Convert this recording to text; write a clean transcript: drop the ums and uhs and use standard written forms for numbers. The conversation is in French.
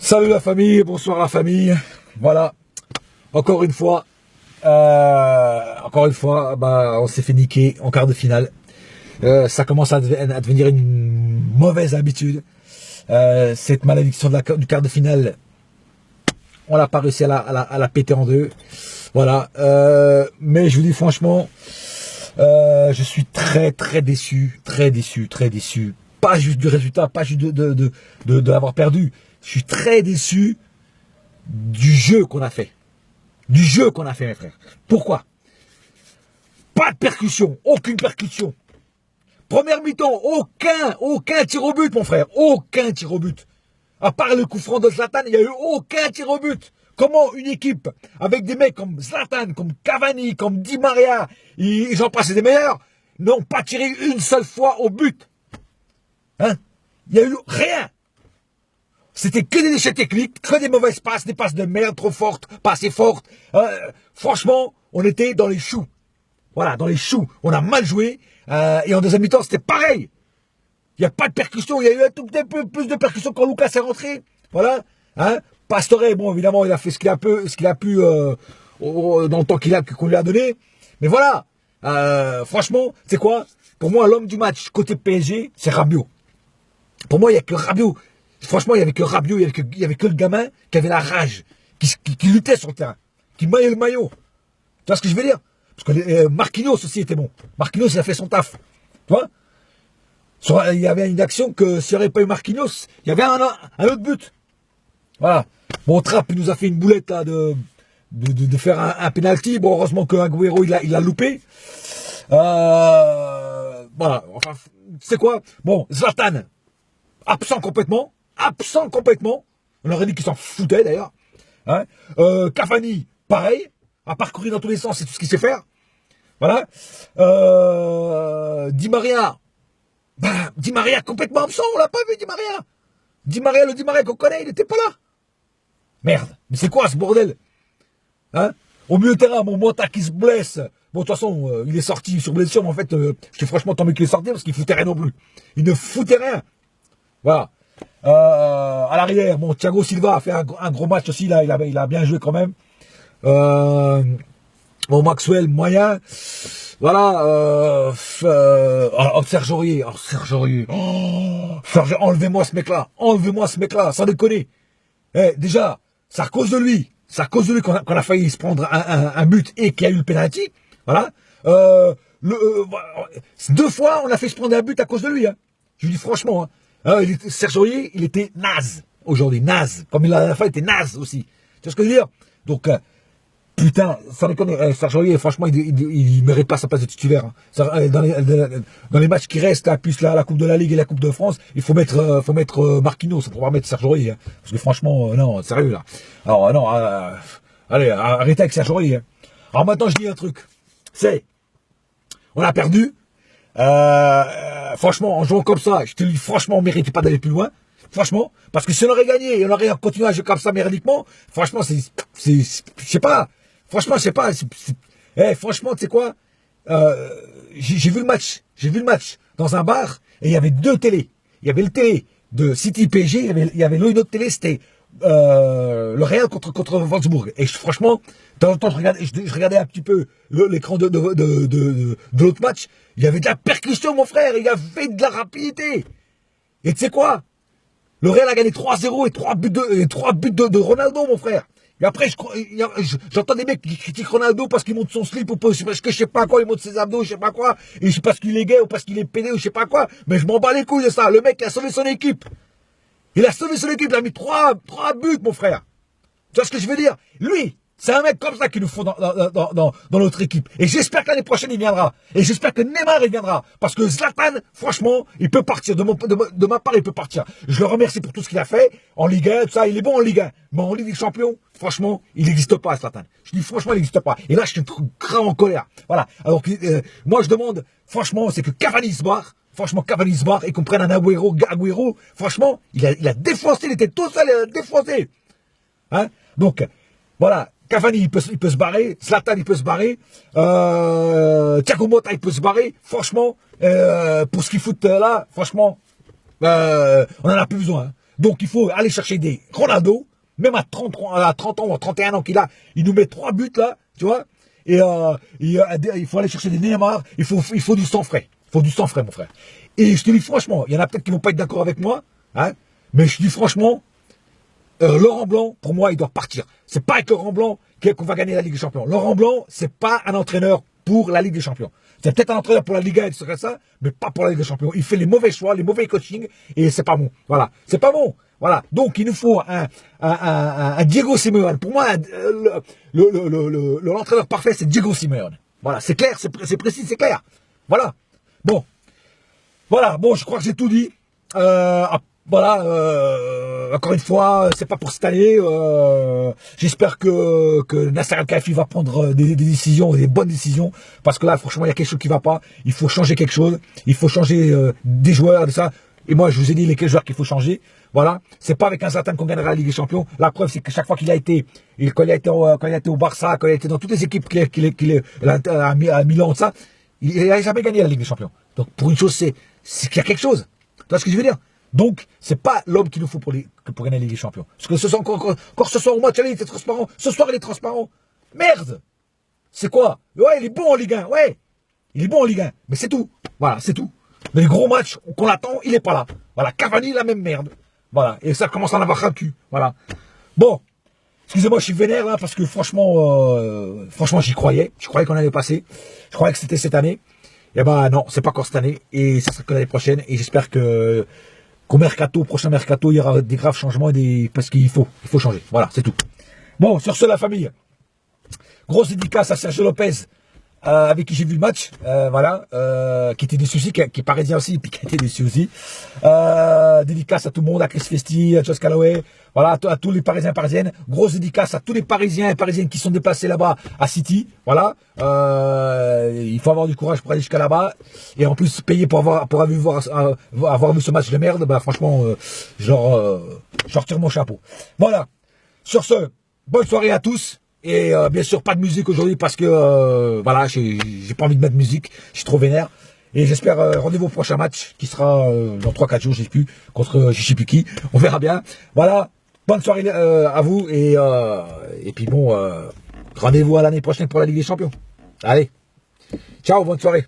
Salut la famille, bonsoir la famille. Voilà, encore une fois, bah, on s'est fait niquer en quart de finale. Ça commence à devenir une mauvaise habitude. Cette malédiction du quart de finale, on n'a pas réussi à la péter en deux. Voilà, mais je vous dis franchement, je suis très déçu, très déçu. Pas juste du résultat, pas juste de l'avoir perdu. Je suis très déçu du jeu qu'on a fait. Du jeu qu'on a fait, mes frères. Pourquoi? Pas de percussion, aucune percussion. Première mi-temps, aucun tir au but, mon frère. Aucun tir au but. À part le coup franc de Zlatan, il n'y a eu aucun tir au but. Comment une équipe avec des mecs comme Zlatan, comme Cavani, comme Di Maria, et j'en passe des meilleurs, n'ont pas tiré une seule fois au but? Hein? Il n'y a eu rien. C'était que des déchets techniques, que des mauvaises passes, des passes de merde trop fortes, pas assez fortes. Franchement, on était dans les choux. Voilà, dans les choux. On a mal joué. Et en deuxième mi-temps, c'était pareil. Il n'y a pas de percussion. Il y a eu un tout petit peu plus de percussion quand Lucas est rentré. Voilà. Hein? Pastore, bon, évidemment, il a fait ce qu'il a pu dans le temps qu'on lui a donné. Mais voilà. Franchement, c'est quoi? Pour moi, l'homme du match côté PSG, c'est Rabiot. Pour moi, il n'y a que Rabiot. Franchement, il n'y avait que Rabiot, il n'y avait que le gamin qui avait la rage, qui luttait sur le terrain, qui maillait le maillot. Tu vois ce que je veux dire? Parce que Marquinhos aussi était bon. Marquinhos, il a fait son taf. Tu vois? Il y avait une action que s'il n'y aurait pas eu Marquinhos, il y avait un autre but. Voilà. Bon, Trapp, il nous a fait une boulette là, de faire un penalty. Bon, heureusement que Agüero, il l'a loupé. Voilà. Enfin, c'est quoi? Bon, Zlatan, absent complètement. On aurait dit qu'il s'en foutait d'ailleurs. Hein? Cavani, pareil, à parcourir dans tous les sens, c'est tout ce qu'il sait faire. Voilà. Di Maria, Di Maria complètement absent, on l'a pas vu Di Maria. Le Di Maria qu'on connaît, il n'était pas là. Merde, mais c'est quoi ce bordel? Hein? Au milieu de terrain, mon Mota qui se blesse. Bon, de toute façon, il est sorti sur blessure, mais en fait, je suis franchement tant mieux qu'il est sorti parce qu'il foutait rien non plus. Il ne foutait rien. Voilà. À l'arrière, bon, Thiago Silva a fait un gros match aussi, là, il a bien joué quand même. Bon, Maxwell, moyen. Voilà. Serge Aurier. Enlevez-moi ce mec-là, sans déconner. Déjà, c'est à cause de lui. Qu'on a failli se prendre un but et qu'il y a eu le penalty. Voilà. 2 fois, on a fait se prendre un but à cause de lui. Hein. Je vous dis franchement, hein. Serge Aurier, il était naze aujourd'hui, naze. Comme il a à la fin, il était naze aussi. Tu vois ce que je veux dire? Donc, putain, sans déconner, Serge Aurier, franchement, il mérite pas sa place de titulaire. Hein. Dans les matchs qui restent, là, plus la Coupe de la Ligue et la Coupe de France, il faut mettre Marquinhos pour pouvoir mettre Serge Aurier. Hein. Parce que franchement, non, sérieux là. Alors, non, allez, arrêtez avec Serge Aurier. Hein. Alors maintenant, je dis un truc. On a perdu. Franchement, en jouant comme ça, je te dis franchement, on méritait pas d'aller plus loin. Franchement, parce que si on aurait gagné et on aurait continué à jouer comme ça mérodiquement, franchement, je sais pas. Franchement, je sais pas. Franchement, tu sais quoi? J'ai vu le match. Dans un bar et il y avait 2 télés. Il y avait le télé de City PSG, il y avait une autre télé, c'était le Real contre Wolfsburg. Et franchement, de temps en temps, je regardais un petit peu l'écran de l'autre match. Il y avait de la percussion, mon frère. Il y avait de la rapidité. Et tu sais quoi? Le Real a gagné 3-0 et 3 buts de Ronaldo, mon frère. Et après, j'entends des mecs qui critiquent Ronaldo parce qu'il monte son slip ou parce que je sais pas quoi, il monte ses abdos, je sais pas quoi, et parce qu'il est gay ou parce qu'il est pédé ou je sais pas quoi. Mais je m'en bats les couilles de ça. Le mec a sauvé son équipe. Il a a mis 3 buts, mon frère. Tu vois ce que je veux dire? Lui, c'est un mec comme ça qu'il nous faut dans notre équipe. Et j'espère que l'année prochaine, il viendra. Et j'espère que Neymar, il viendra. Parce que Zlatan, franchement, il peut partir. De ma part, il peut partir. Je le remercie pour tout ce qu'il a fait. En Ligue 1, tout ça, il est bon en Ligue 1. Mais en Ligue des Champions, franchement, il n'existe pas, Zlatan. Je dis franchement, il n'existe pas. Et là, je suis grave en colère. Voilà. Alors, moi, je demande, franchement, c'est que Cavani se barre. Franchement, Cavani se barre et qu'on prenne un Agüero, franchement, il a défoncé, il était tout seul, il a défoncé. Hein? Donc, voilà. Cavani, il peut se barrer. Zlatan, il peut se barrer. Thiago Motta, il peut se barrer. Franchement, pour ce qu'il fout là, franchement, on en a plus besoin. Hein. Donc il faut aller chercher des Ronaldo, même à 30 ans ou à 31 ans qu'il a, il nous met 3 buts là, tu vois. Et il faut aller chercher des Neymar, il faut du sang frais. Il faut du sang frais, mon frère. Et je te dis franchement, il y en a peut-être qui vont pas être d'accord avec moi, hein, mais je te dis franchement, Laurent Blanc, pour moi, il doit partir. C'est pas avec Laurent Blanc qu'on va gagner la Ligue des Champions. Laurent Blanc, c'est pas un entraîneur pour la Ligue des Champions. C'est peut-être un entraîneur pour la Liga et tout ça, mais pas pour la Ligue des Champions. Il fait les mauvais choix, les mauvais coachings, et c'est pas bon. Voilà. C'est pas bon. Voilà. Donc, il nous faut un Diego Simeone. Pour moi, l'entraîneur parfait, c'est Diego Simeone. Voilà. C'est clair, c'est précis, c'est clair. Voilà. Bon. Voilà. Bon, je crois que j'ai tout dit. Voilà, encore une fois, c'est pas pour cette année. J'espère que Nasser Al-Khelaifi va prendre des décisions, des bonnes décisions, parce que là, franchement, il y a quelque chose qui va pas. Il faut changer quelque chose. Il faut changer des joueurs, de ça. Et moi, je vous ai dit lesquels joueurs qu'il faut changer. Voilà, c'est pas avec un Zlatan qu'on gagnera la Ligue des Champions. La preuve, c'est que chaque fois qu'il a été, quand il a été au Barça, quand il a été dans toutes les équipes à Milan, ça, il n'a jamais gagné la Ligue des Champions. Donc, pour une chose, c'est qu'il y a quelque chose. Tu vois ce que je veux dire? Donc, c'est pas l'homme qu'il nous faut pour gagner la Ligue des Champions. Parce que ce soir, encore ce soir au match, il était transparent. Ce soir, il est transparent. Merde! C'est quoi? Ouais, il est bon en Ligue 1. Ouais, il est bon en Ligue 1. Mais c'est tout. Voilà, c'est tout. Mais les gros matchs qu'on attend, il est pas là. Voilà, Cavani, la même merde. Voilà, et ça commence à en avoir ras le cul. Voilà. Bon, excusez-moi, je suis vénère là, parce que franchement, j'y croyais. Je croyais qu'on allait passer. Je croyais que c'était cette année. Et ben non, c'est pas encore cette année. Et ça sera que l'année prochaine. Et j'espère qu'au mercato, prochain mercato, il y aura des graves changements parce qu'il faut changer. Voilà, c'est tout. Bon, sur ce, la famille. Grosse dédicace à Sergio Lopez, avec qui j'ai vu le match, voilà, qui était déçu aussi, qui est parisien aussi, puis qui a été déçu aussi. Dédicace à tout le monde, à Chris Festi, à Josh Calloway, voilà, à tous les Parisiens et Parisiennes. Grosse dédicace à tous les Parisiens et Parisiennes qui sont déplacés là-bas à City, voilà. Il faut avoir du courage pour aller jusqu'à là-bas, et en plus payer pour avoir vu ce match de merde. Bah franchement, je retire mon chapeau. Voilà. Sur ce, bonne soirée à tous. Et bien sûr, pas de musique aujourd'hui parce que voilà, j'ai pas envie de mettre de musique, je suis trop vénère. Et j'espère rendez-vous au prochain match qui sera dans 3-4 jours, je sais plus, contre je sais plus qui. On verra bien. Voilà, bonne soirée à vous et puis bon, rendez-vous à l'année prochaine pour la Ligue des Champions. Allez, ciao, bonne soirée.